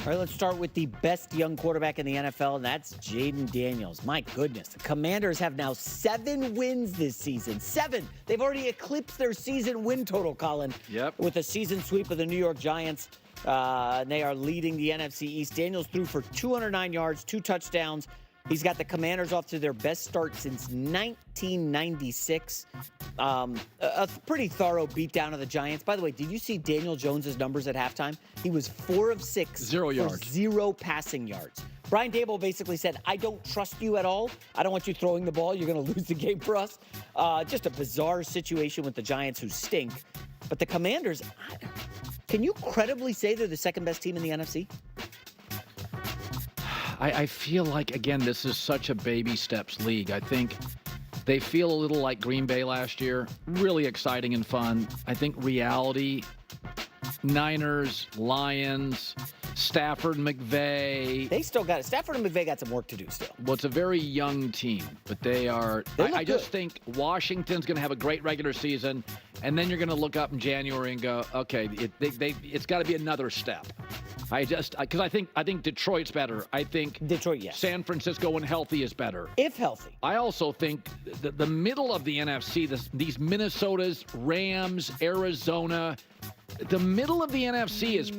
All right, let's start with the best young quarterback in the NFL, and that's Jayden Daniels. My goodness, the Commanders have now 7 wins this season. 7! They've already eclipsed their season win total, Colin. Yep. With a season sweep of the New York Giants. They are leading the NFC East. Daniels threw for 209 yards, 2 touchdowns. He's got the Commanders off to their best start since 1996. A pretty thorough beatdown of the Giants. By the way, did you see Daniel Jones's numbers at halftime? He was 4 of 6 0 yards. for 0 passing yards. Brian Daboll basically said, I don't trust you at all. I don't want you throwing the ball. You're going to lose the game for us. Just a bizarre situation with the Giants who stink. But the Commanders, can you credibly say they're the second best team in the NFC? I feel like, again, this is such a baby steps league. I think they feel a little like Green Bay last year. Really exciting and fun. I think reality, Niners, Lions, Stafford, McVay. They still got it. Stafford and McVay got some work to do still. Well, it's a very young team, but they are. I just think Washington's going to have a great regular season, and then you're going to look up in January and go, okay, it's got to be another step. Because I think Detroit's better. I think Detroit, yes. San Francisco, when healthy, is better. If healthy. I also think the middle of the NFC, these Minnesotas, Rams, Arizona, the middle of the NFC is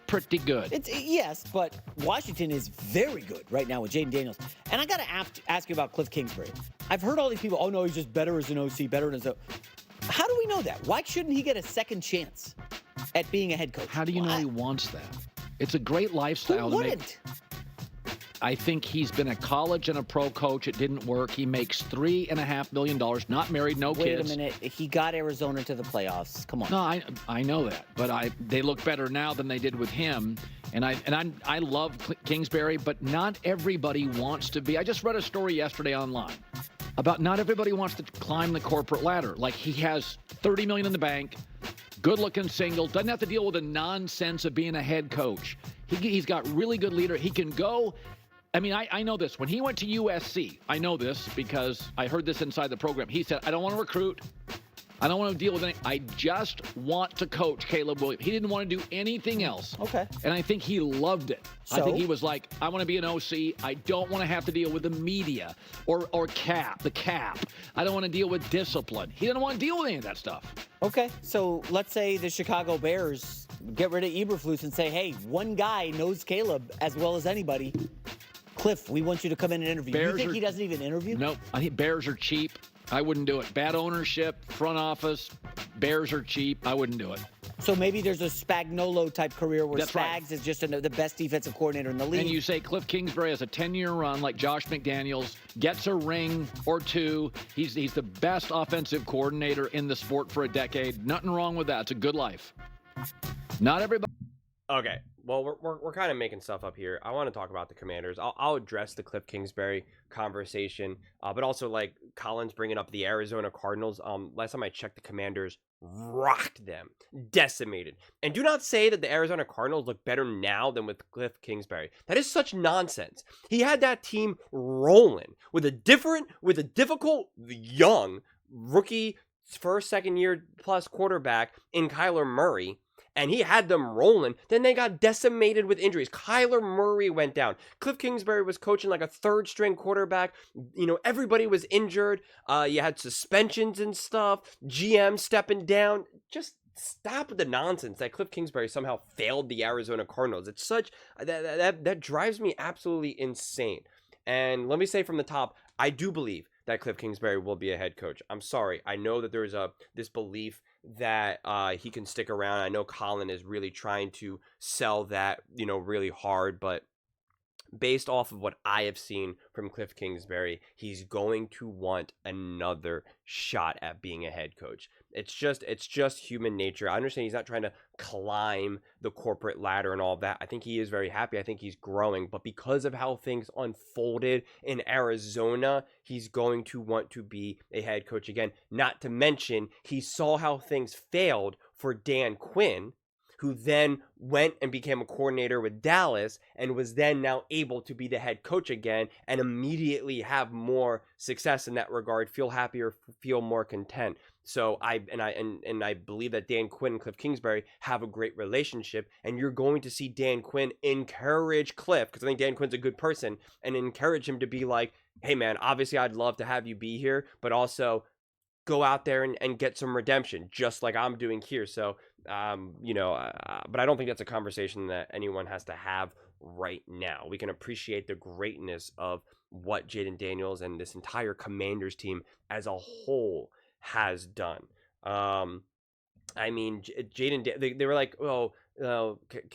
pretty good. Yes, but Washington is very good right now with Jayden Daniels. And I got to ask you about Cliff Kingsbury. I've heard all these people, oh, no, he's just better as an OC, better as a... How do we know that? Why shouldn't he get a second chance at being a head coach? How do you know he wants that? It's a great lifestyle. Who wouldn't? I think he's been a college and a pro coach. It didn't work. He makes $3.5 million. Not married, no kids. Wait a minute. He got Arizona to the playoffs. Come on. No, I know that, but they look better now than they did with him. And I love Kingsbury, but not everybody wants to be. I just read a story yesterday online about not everybody wants to climb the corporate ladder. Like, he has $30 million in the bank, good-looking single, doesn't have to deal with the nonsense of being a head coach. He's got really good leader. He can go. I mean, I know this. When he went to USC, I know this because I heard this inside the program. He said, I don't want to recruit. I don't want to deal with anything. I just want to coach Caleb Williams. He didn't want to do anything else. Okay. And I think he loved it. So? I think he was like, I want to be an OC. I don't want to have to deal with the media or the cap. I don't want to deal with discipline. He didn't want to deal with any of that stuff. Okay, so let's say the Chicago Bears get rid of Eberflus and say, hey, one guy knows Caleb as well as anybody. Cliff, we want you to come in and interview. You think he doesn't even interview? Nope. I think Bears are cheap. I wouldn't do it. Bad ownership, front office, Bears are cheap. I wouldn't do it. So maybe there's a Spagnuolo-type career where That's Spags right. is just the best defensive coordinator in the league. And you say Cliff Kingsbury has a 10-year run like Josh McDaniels, gets a ring or two. He's the best offensive coordinator in the sport for a decade. Nothing wrong with that. It's a good life. Not everybody. Okay, well, we're kind of making stuff up here. I want to talk about the Commanders. I'll address the Cliff Kingsbury conversation, but also, like, Colin's bringing up the Arizona Cardinals. Last time I checked, the Commanders rocked them, decimated. And do not say that the Arizona Cardinals look better now than with Cliff Kingsbury. That is such nonsense. He had that team rolling with a difficult, young, rookie, first, second year plus quarterback in Kyler Murray. And he had them rolling. Then they got decimated with injuries. Kyler Murray went down. Cliff Kingsbury was coaching like a third-string quarterback. You know, everybody was injured. You had suspensions and stuff. GM stepping down. Just stop with the nonsense that Cliff Kingsbury somehow failed the Arizona Cardinals. It's such that drives me absolutely insane. And let me say from the top, I do believe that Cliff Kingsbury will be a head coach. I'm sorry. I know that there's this belief that he can stick around. I know Colin is really trying to sell that, really hard, but based off of what I have seen from Cliff Kingsbury, he's going to want another shot at being a head coach. It's just human nature. I understand he's not trying to climb the corporate ladder and all of that. I think he is very happy. I think he's growing, but because of how things unfolded in Arizona, he's going to want to be a head coach again. Not to mention, he saw how things failed for Dan Quinn, who then went and became a coordinator with Dallas and was then now able to be the head coach again and immediately have more success in that regard, feel happier, feel more content. So I believe that Dan Quinn and Cliff Kingsbury have a great relationship, and you're going to see Dan Quinn encourage Cliff, because I think Dan Quinn's a good person, and encourage him to be like, hey man, obviously I'd love to have you be here, but also go out there and get some redemption, just like I'm doing here. So, but I don't think that's a conversation that anyone has to have right now. We can appreciate the greatness of what Jayden Daniels and this entire Commanders team as a whole has done. Jayden, they were like, oh,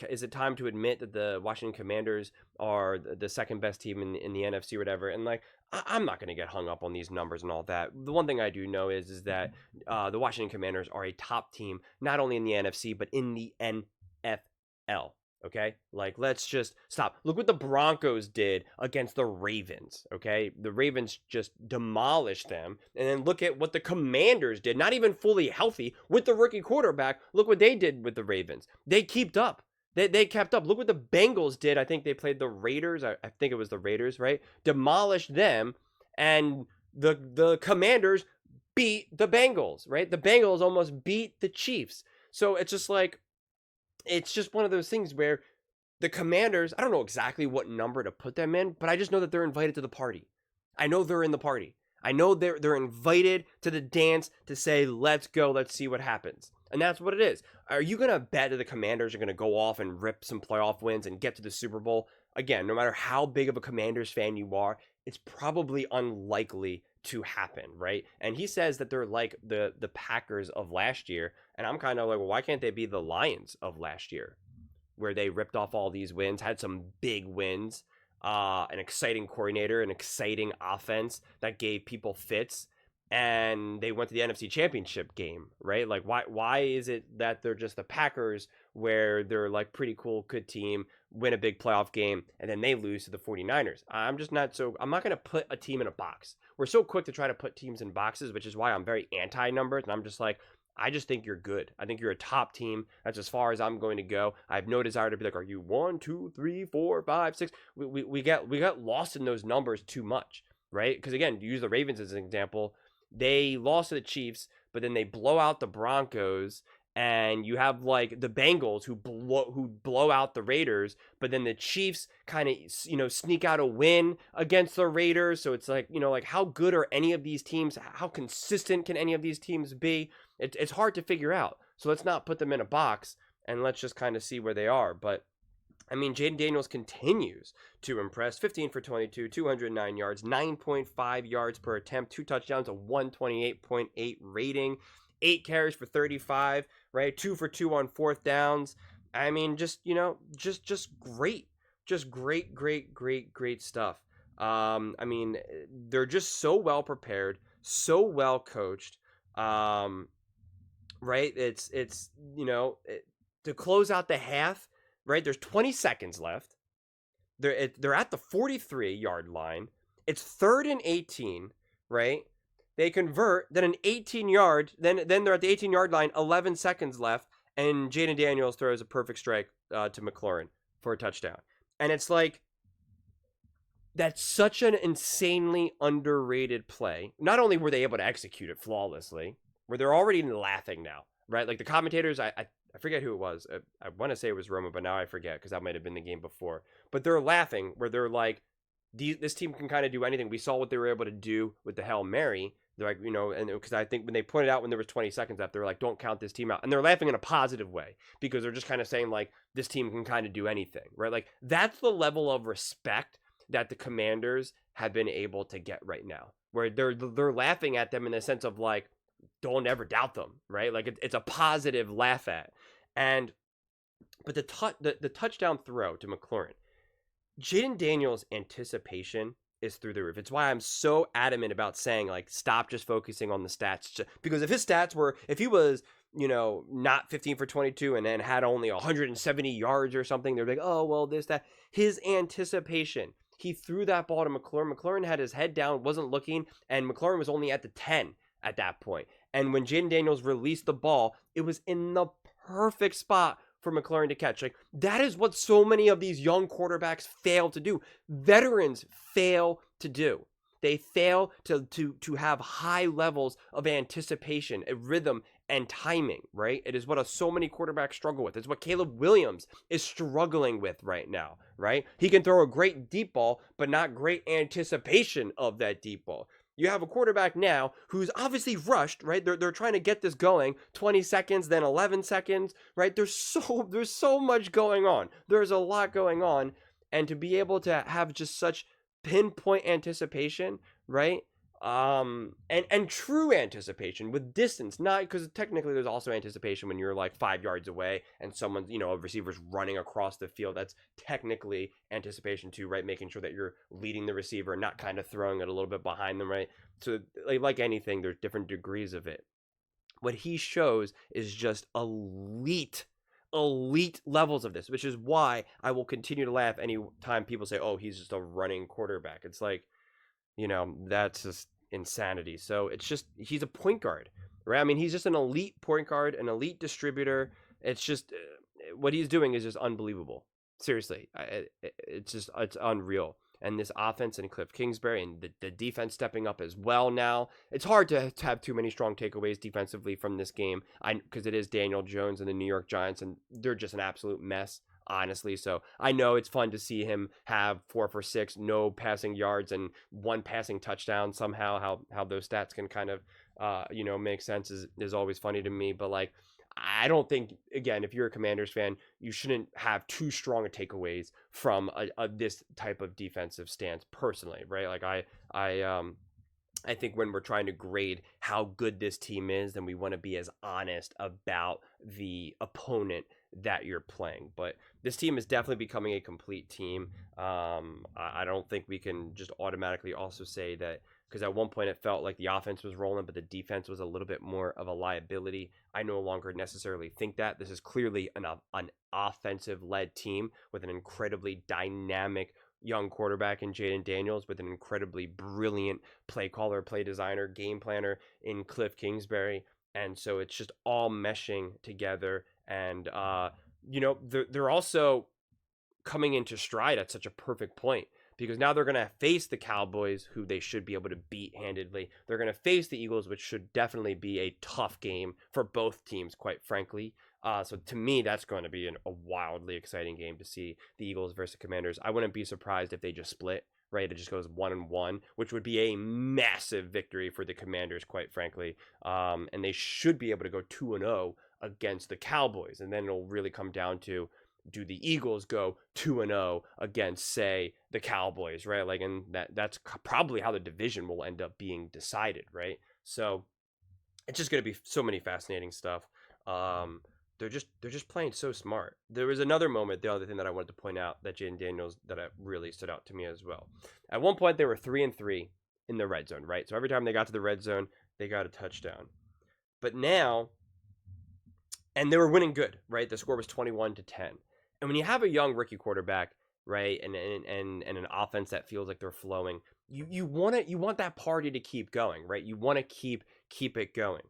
is it time to admit that the Washington Commanders are the second best team in the NFC or whatever? And like, I'm not going to get hung up on these numbers and all that. The one thing I do know is that the Washington Commanders are a top team, not only in the NFC, but in the NFL. Okay, like, let's just stop. Look what the Broncos did against the Ravens. Okay, the Ravens just demolished them. And then look at what the Commanders did, not even fully healthy, with the rookie quarterback. Look what they did with the Ravens. They kept up. They kept up. Look what the Bengals did. I think they played the Raiders. I think it was the Raiders, right? Demolished them, and the Commanders beat the Bengals, right? The Bengals almost beat the Chiefs. So it's just like, it's just one of those things where the Commanders, I don't know exactly what number to put them in, but I just know that they're invited to the party. I know they're in the party. I know they're invited to the dance to say, let's go, let's see what happens. And that's what it is. Are you going to bet that the Commanders are going to go off and rip some playoff wins and get to the Super Bowl? Again, no matter how big of a Commanders fan you are, it's probably unlikely to happen, right? And he says that they're like the Packers of last year, and I'm kind of like, well, why can't they be the Lions of last year, where they ripped off all these wins, had some big wins, an exciting coordinator, an exciting offense that gave people fits, and they went to the NFC Championship game, right? Like, why is it that they're just the Packers, where they're like pretty cool, good team, win a big playoff game, and then they lose to the 49ers? I'm not going to put a team in a box. We're so quick to try to put teams in boxes, which is why I'm very anti-numbers, and I'm just like, I just think you're good. I think you're a top team. That's as far as I'm going to go. I have no desire to be like, are you 1, 2, 3, 4, 5, 6? We got lost in those numbers too much, right? Because again, you use the Ravens as an example. They lost to the Chiefs, but then they blow out the Broncos, and you have like the Bengals who blow out the Raiders, but then the Chiefs kind of sneak out a win against the Raiders. So it's like, like, how good are any of these teams? How consistent can any of these teams be? It's hard to figure out. So let's not put them in a box, and let's just kind of see where they are. But I mean, Jayden Daniels continues to impress. 15 for 22, 209 yards, 9.5 yards per attempt, 2 touchdowns, a 128.8 rating, 8 carries for 35, right? 2 for 2 on 4th downs. I mean, just great. Just great stuff. I mean, they're just so well prepared, so well coached. Right? It's to close out the half, right? There's 20 seconds left. They're at the 43-yard line. It's 3rd and 18, right? They convert, then an 18-yard, then they're at the 18-yard line, 11 seconds left, and Jayden Daniels throws a perfect strike to McLaurin for a touchdown. And it's like, that's such an insanely underrated play. Not only were they able to execute it flawlessly, where they're already laughing now, right? Like the commentators, I forget who it was. I want to say it was Roma, but now I forget because that might have been the game before. But they're laughing where they're like, this team can kind of do anything. We saw what they were able to do with the Hail Mary. They're like, and because I think when they pointed out when there was 20 seconds left, they're like, don't count this team out. And they're laughing in a positive way because they're just kind of saying like, this team can kind of do anything, right? Like that's the level of respect that the Commanders have been able to get right now, where they're laughing at them in the sense of like, don't ever doubt them, right? Like it's a positive laugh at. But the touchdown throw to McLaurin, Jayden Daniels' anticipation is through the roof. It's why I'm so adamant about saying like, stop just focusing on the stats, because if he was not 15 for 22 and then had only 170 yards or something, they're like, oh well, that. His anticipation. He threw that ball to McLaurin. McLaurin had his head down, wasn't looking, and McLaurin was only at the 10 at that point. And when Jayden Daniels released the ball, it was in the perfect spot for McLaurin to catch. Like, that is what so many of these young quarterbacks fail to do. Veterans fail to do. They fail to have high levels of anticipation, a rhythm, and timing, right? It is what so many quarterbacks struggle with. It's what Caleb Williams is struggling with right now, right? He can throw a great deep ball, but not great anticipation of that deep ball. You have a quarterback now who's obviously rushed, right? They're trying to get this going, 20 seconds, then 11 seconds, right? There's so much going on. There's a lot going on, and to be able to have just such pinpoint anticipation, right? And true anticipation with distance, not because technically there's also anticipation when you're like 5 yards away and someone's, a receiver's running across the field. That's technically anticipation too, right? Making sure that you're leading the receiver, not kind of throwing it a little bit behind them, right? So like anything, there's different degrees of it. What he shows is just elite levels of this, which is why I will continue to laugh anytime people say, oh, he's just a running quarterback. It's like, that's just insanity. So it's just, he's a point guard, right? I mean, he's just an elite point guard, an elite distributor. It's just, what he's doing is just unbelievable. Seriously. It's unreal. And this offense and Cliff Kingsbury and the defense stepping up as well now. It's hard to have too many strong takeaways defensively from this game, because it is Daniel Jones and the New York Giants, and they're just an absolute mess, honestly. So I know it's fun to see him have 4 for 6, no passing yards, and 1 passing touchdown somehow. How those stats can kind of, make sense is always funny to me. But like, I don't think, again, if you're a Commanders fan, you shouldn't have too strong a takeaways from this type of defensive stance personally, right? Like I think when we're trying to grade how good this team is, then we want to be as honest about the opponent that you're playing. But this team is definitely becoming a complete team. I don't think we can just automatically also say that, because at one point it felt like the offense was rolling, but the defense was a little bit more of a liability. I no longer necessarily think that. This is clearly an offensive-led team with an incredibly dynamic young quarterback in Jayden Daniels, with an incredibly brilliant play caller, play designer, game planner in Cliff Kingsbury. And so it's just all meshing together. And, they're also coming into stride at such a perfect point, because now they're going to face the Cowboys, who they should be able to beat handedly. They're going to face the Eagles, which should definitely be a tough game for both teams, quite frankly. So to me, that's going to be a wildly exciting game to see the Eagles versus Commanders. I wouldn't be surprised if they just split, right? It just goes 1-1, which would be a massive victory for the Commanders, quite frankly. And they should be able to go 2-0 against the Cowboys. And then it'll really come down to, do the Eagles go 2-0 against, say, the Cowboys, right? Like, and that's probably how the division will end up being decided, right? So it's just going to be so many fascinating stuff. They're just playing so smart. There was another moment, the other thing that I wanted to point out, that Jayden Daniels, that really stood out to me as well. At one point, they were 3-3 in the red zone, right? So every time they got to the red zone, they got a touchdown. But now, and they were winning good, right? The score was 21-10. And when you have a young rookie quarterback, right, and an offense that feels like they're flowing, you want that party to keep going, right? You want to keep it going.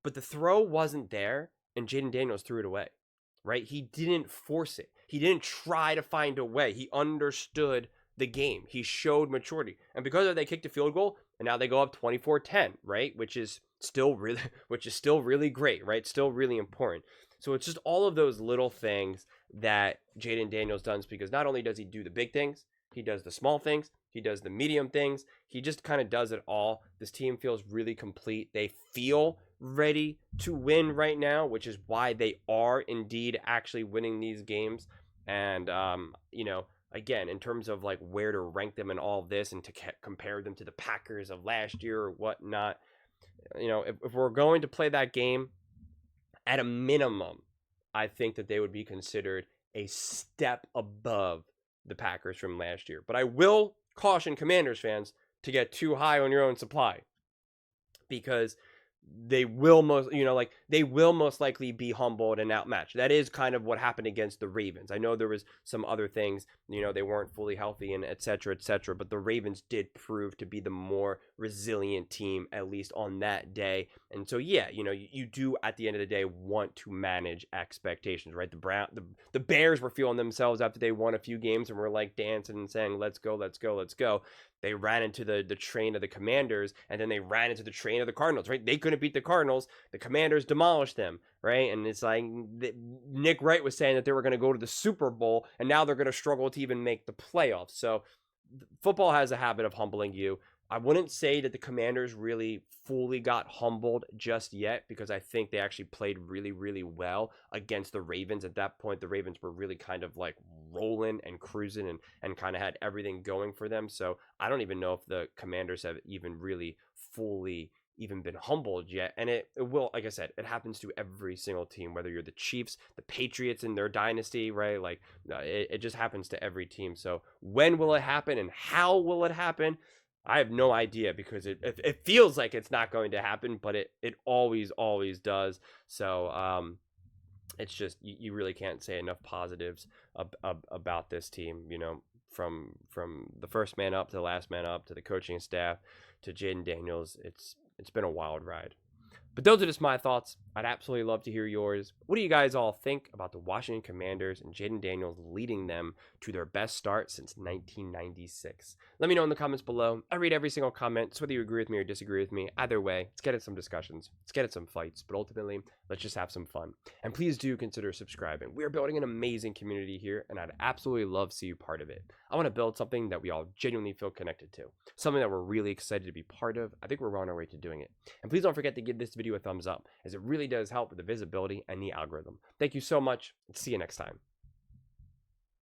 But the throw wasn't there, and Jayden Daniels threw it away, right? He didn't force it. He didn't try to find a way. He understood the game. He showed maturity. And because of that, they kicked a field goal, and now they go up 24-10, right? Which is still really great, right? Still really important. So it's just all of those little things that Jayden Daniels does, because not only does he do the big things, he does the small things, he does the medium things. He just kind of does it all. This team feels really complete. They feel ready to win right now, which is why they are indeed actually winning these games. And, again, in terms of like where to rank them in all of this and to compare them to the Packers of last year or whatnot, if we're going to play that game, at a minimum, I think that they would be considered a step above the Packers from last year. But I will caution Commanders fans to get too high on your own supply, because they will most likely be humbled and outmatched. That is kind of what happened against the Ravens. I know there was some other things, they weren't fully healthy and et cetera, but the Ravens did prove to be the more resilient team, at least on that day. And so, yeah, you do at the end of the day want to manage expectations, right? The Bears were feeling themselves after they won a few games and were like dancing and saying, let's go, let's go, let's go. They ran into the train of the Commanders, and then they ran into the train of the Cardinals, right? They couldn't beat the Cardinals. The Commanders demolished them, right? And it's like Nick Wright was saying that they were going to go to the Super Bowl, and now they're going to struggle to even make the playoffs. So football has a habit of humbling you. I wouldn't say that the Commanders really fully got humbled just yet, because I think they actually played really, really well against the Ravens. At that point, the Ravens were really kind of like rolling and cruising and kind of had everything going for them. So I don't even know if the Commanders have even really fully even been humbled yet. And it will, like I said, it happens to every single team, whether you're the Chiefs, the Patriots in their dynasty, right? Like it just happens to every team. So when will it happen and how will it happen? I have no idea, because it feels like it's not going to happen, but it always does. So it's just you really can't say enough positives about this team. From the first man up to the last man up to the coaching staff to Jayden Daniels. It's been a wild ride. But those are just my thoughts. I'd absolutely love to hear yours. What do you guys all think about the Washington Commanders and Jayden Daniels leading them to their best start since 1996? Let me know in the comments below. I read every single comment, so whether you agree with me or disagree with me, either way, let's get at some discussions. Let's get at some fights. But ultimately, let's just have some fun. And please do consider subscribing. We are building an amazing community here, and I'd absolutely love to see you part of it. I want to build something that we all genuinely feel connected to. Something that we're really excited to be part of. I think we're on our way to doing it. And please don't forget to give this video a thumbs up, as it really does help with the visibility and the algorithm. Thank you so much. See you next time.